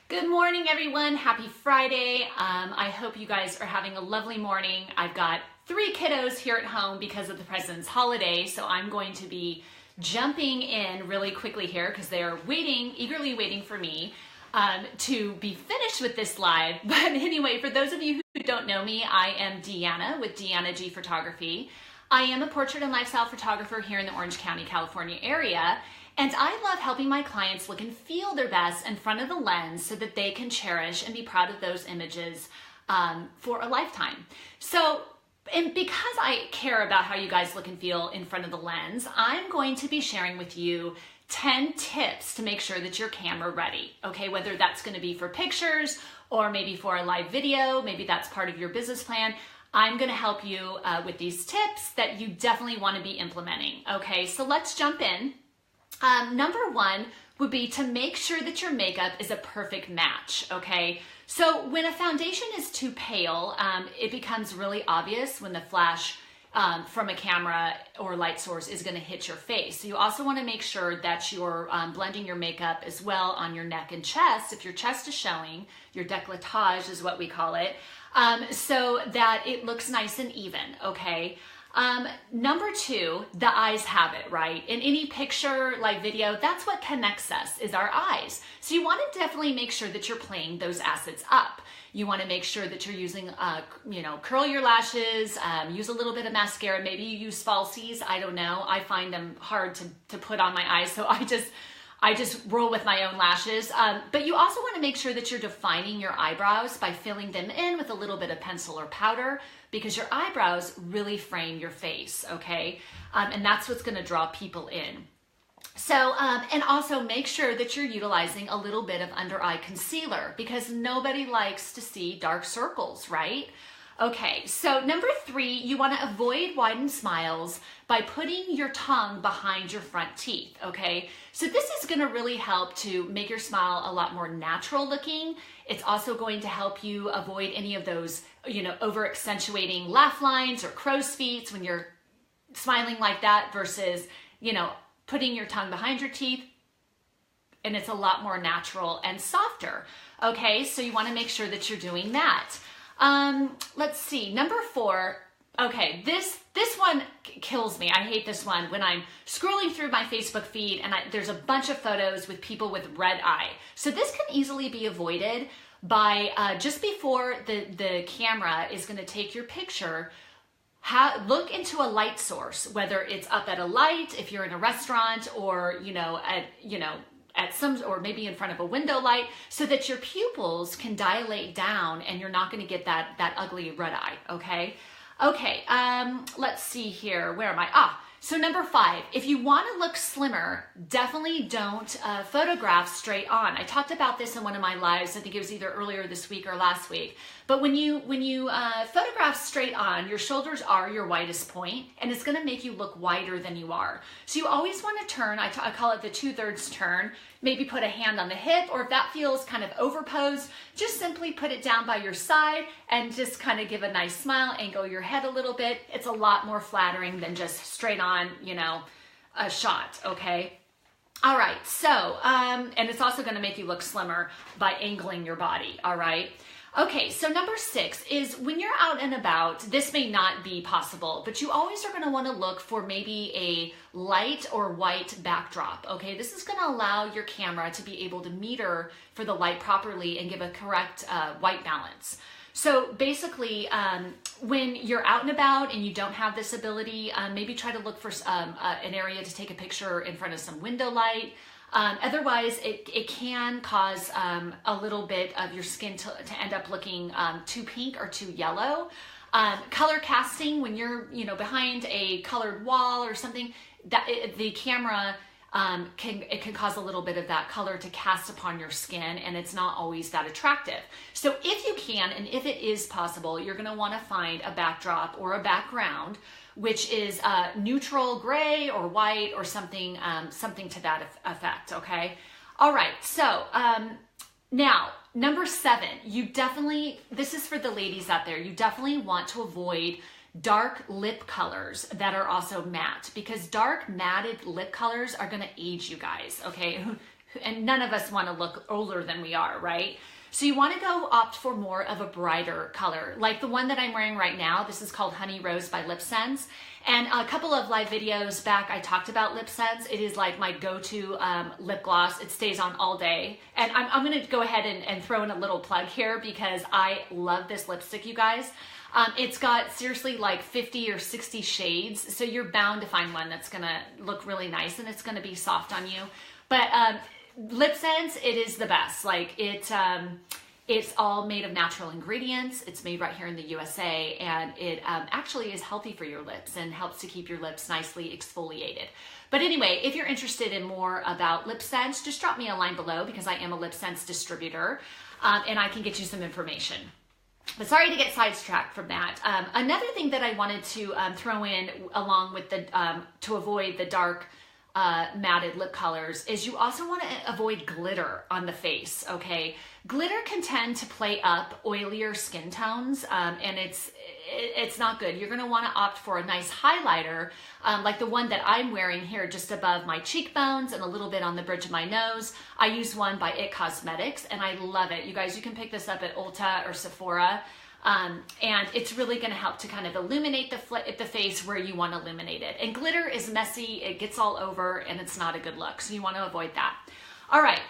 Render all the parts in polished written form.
Good morning, everyone. Happy Friday. I hope you guys are having a lovely morning. I've got 3 kiddos here at home because of the President's holiday, so I'm going to be jumping in really quickly here because they are eagerly waiting for me to be finished with this live. But anyway, for those of you who don't know me, I am Deanna with Deanna G Photography. I am a portrait and lifestyle photographer here in the Orange County, California area. And I love helping my clients look and feel their best in front of the lens so that they can cherish and be proud of those images for a lifetime. So, and because I care about how you guys look and feel in front of the lens, I'm going to be sharing with you 10 tips to make sure that you're camera ready, okay? Whether that's gonna be for pictures or maybe for a live video, maybe that's part of your business plan. I'm gonna help you with these tips that you definitely wanna be implementing, okay? So let's jump in. Number 1 would be to make sure that your makeup is a perfect match, okay? So when a foundation is too pale, it becomes really obvious when the flash from a camera or light source is gonna hit your face. So you also wanna make sure that you're blending your makeup as well on your neck and chest. If your chest is showing, your décolletage is what we call it, so that it looks nice and even, okay? Number 2, the eyes have it, right? In any picture, like video, that's what connects us, is our eyes. So you want to definitely make sure that you're playing those assets up. You want to make sure that you're using, curl your lashes, use a little bit of mascara. Maybe you use falsies. I don't know. I find them hard to put on my eyes. So I just roll with my own lashes. But you also want to make sure that you're defining your eyebrows by filling them in with a little bit of pencil or powder, because your eyebrows really frame your face, okay? And that's what's gonna draw people in. So, and also make sure that you're utilizing a little bit of under eye concealer, because nobody likes to see dark circles, right? Okay, so number 3, you wanna avoid widened smiles by putting your tongue behind your front teeth, okay? So this is gonna really help to make your smile a lot more natural looking. It's also going to help you avoid any of those, over accentuating laugh lines or crow's feet when you're smiling like that versus, putting your tongue behind your teeth, and it's a lot more natural and softer, okay? So you wanna make sure that you're doing that. Let's see, number 4, okay, this one kills me. I hate this one when I'm scrolling through my Facebook feed and there's a bunch of photos with people with red eye. So this can easily be avoided by just before the camera is gonna take your picture, look into a light source, whether it's up at a light, if you're in a restaurant, or, at some, or maybe in front of a window light, so that your pupils can dilate down and you're not going to get that ugly red eye, okay? Okay, let's see here. Where am I? So number 5, if you want to look slimmer, definitely don't photograph straight on. I talked about this in one of my lives. I think it was either earlier this week or last week. But when you photograph straight on, your shoulders are your widest point, and it's going to make you look wider than you are. So you always want to turn. I call it the 2/3 turn. Maybe put a hand on the hip, or if that feels kind of overposed, just simply put it down by your side and just kind of give a nice smile, angle your head a little bit. It's a lot more flattering than just straight on, a shot, okay? All right, so, and it's also gonna make you look slimmer by angling your body, all right? Okay, so number 6 is when you're out and about, this may not be possible, but you always are gonna wanna look for maybe a light or white backdrop, okay? This is gonna allow your camera to be able to meter for the light properly and give a correct white balance. So basically, when you're out and about and you don't have this ability, maybe try to look for an area to take a picture in front of some window light. Otherwise, it can cause a little bit of your skin to end up looking too pink or too yellow. Color casting, when you're behind a colored wall or something, the camera can cause a little bit of that color to cast upon your skin, and it's not always that attractive. So if you can, and if it is possible, you're gonna wanna find a backdrop or a background which is neutral gray or white or something to that effect, okay? All right, so now, number 7, this is for the ladies out there, you definitely want to avoid dark lip colors that are also matte, because dark matted lip colors are gonna age you guys, okay? and none of us want to look older than we are, right? So you want to go opt for more of a brighter color, like the one that I'm wearing right now. This is called Honey Rose by Lip Sense. And a couple of live videos back, I talked about Lip Sense. It is like my go-to lip gloss. It stays on all day. And I'm going to go ahead and throw in a little plug here because I love this lipstick, you guys. It's got seriously like 50 or 60 shades. So you're bound to find one that's going to look really nice and it's going to be soft on you. But Lip Sense, it is the best. Like it's all made of natural ingredients. It's made right here in the USA, and it actually is healthy for your lips and helps to keep your lips nicely exfoliated. But anyway, if you're interested in more about Lip Sense, just drop me a line below because I am a Lip Sense distributor, and I can get you some information. But sorry to get sidetracked from that. Another thing that I wanted to throw in along with the to avoid the dark matted lip colors is you also want to avoid glitter on the face, okay? Glitter can tend to play up oilier skin tones, and it's not good. You're going to want to opt for a nice highlighter, like the one that I'm wearing here just above my cheekbones and a little bit on the bridge of my nose. I use one by IT Cosmetics, and I love it. You guys, you can pick this up at Ulta or Sephora. And it's really going to help to kind of illuminate the face where you want to illuminate it. And glitter is messy, it gets all over, and it's not a good look. So you want to avoid that. All right,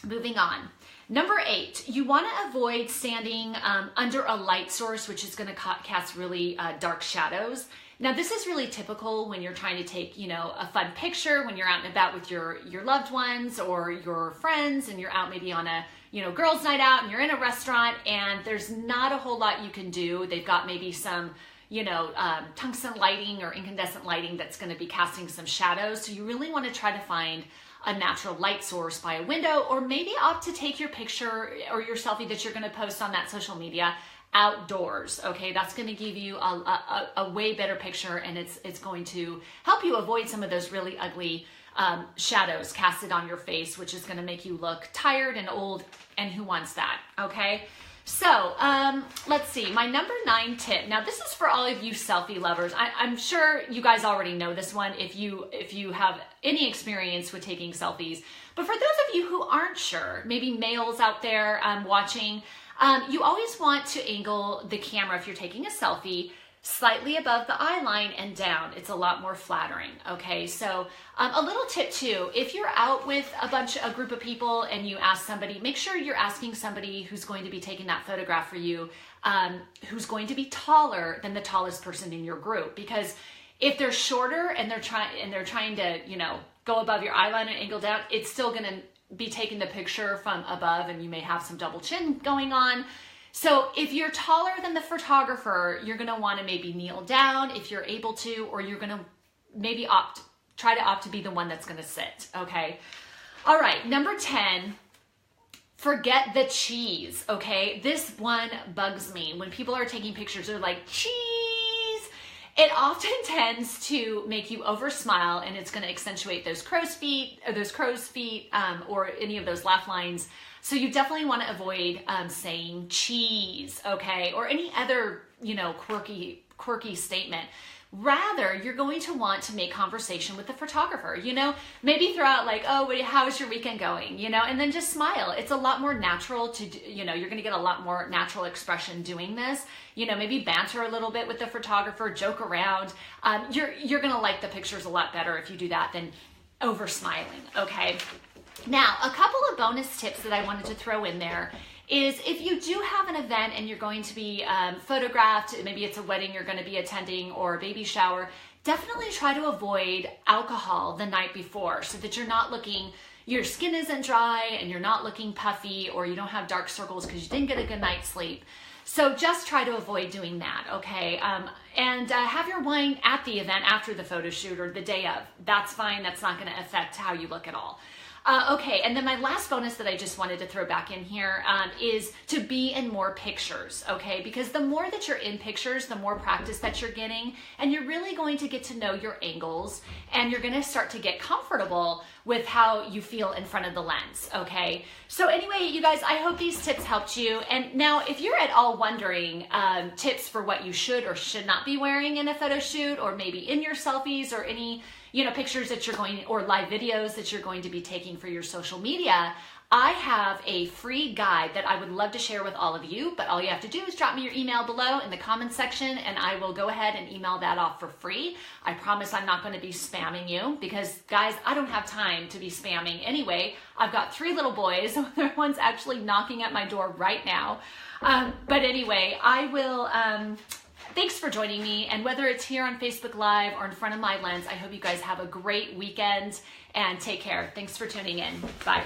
moving on. Number 8, you want to avoid standing under a light source, which is going to cast really dark shadows. Now, this is really typical when you're trying to take, you know, a fun picture, when you're out and about with your loved ones or your friends, and you're out maybe on a, you know, girls' night out, and you're in a restaurant, and there's not a whole lot you can do. They've got maybe some, you know, tungsten lighting or incandescent lighting that's going to be casting some shadows. So you really want to try to find a natural light source by a window, or maybe opt to take your picture or your selfie that you're going to post on that social media outdoors. Okay, that's going to give you a way better picture, and it's going to help you avoid some of those really ugly shadows casted on your face, which is going to make you look tired and old, and who wants that? Okay, so let's see, my number 9 tip. Now, this is for all of you selfie lovers. I'm sure you guys already know this one if you have any experience with taking selfies. But for those of you who aren't sure, maybe males out there watching, you always want to angle the camera if you're taking a selfie slightly above the eye line and down. It's a lot more flattering, okay? So a little tip too, if you're out with a group of people and you ask somebody, make sure you're asking somebody who's going to be taking that photograph for you, who's going to be taller than the tallest person in your group. Because if they're shorter and they're trying to, you know, go above your eye line and angle down, it's still gonna be taking the picture from above, and you may have some double chin going on. So if you're taller than the photographer, you're going to want to maybe kneel down if you're able to, or you're going to maybe try to opt to be the one that's going to sit, okay? All right, number 10, forget the cheese, okay? This one bugs me. When people are taking pictures, they're like, cheese. It often tends to make you over smile, and it's going to accentuate those crow's feet, or any of those laugh lines. So you definitely want to avoid saying cheese, okay, or any other, you know, quirky statement. Rather, you're going to want to make conversation with the photographer, you know, maybe throw out like, oh, how's your weekend going, you know, and then just smile. It's a lot more natural to, you know, you're going to get a lot more natural expression doing this, you know, maybe banter a little bit with the photographer, joke around. You're going to like the pictures a lot better if you do that than over smiling, okay? Now, a couple of bonus tips that I wanted to throw in there is if you do have an event and you're going to be photographed, maybe it's a wedding you're going to be attending or a baby shower, definitely try to avoid alcohol the night before so that you're not looking, your skin isn't dry and you're not looking puffy, or you don't have dark circles because you didn't get a good night's sleep. So just try to avoid doing that, okay? And have your wine at the event after the photo shoot or the day of. That's fine. That's not going to affect how you look at all. Okay, and then my last bonus that I just wanted to throw back in here is to be in more pictures, okay? Because the more that you're in pictures, the more practice that you're getting, and you're really going to get to know your angles, and you're gonna start to get comfortable with how you feel in front of the lens, okay? So anyway, you guys, I hope these tips helped you. And now, if you're at all wondering tips for what you should or should not be wearing in a photo shoot, or maybe in your selfies, or any pictures that you're going, or live videos that you're going to be taking for your social media, I have a free guide that I would love to share with all of you, but all you have to do is drop me your email below in the comments section and I will go ahead and email that off for free. I promise I'm not going to be spamming you because, guys, I don't have time to be spamming anyway. I've got 3 little boys. One's actually knocking at my door right now. But anyway, I will... Thanks for joining me, and whether it's here on Facebook Live or in front of my lens, I hope you guys have a great weekend and take care. Thanks for tuning in. Bye.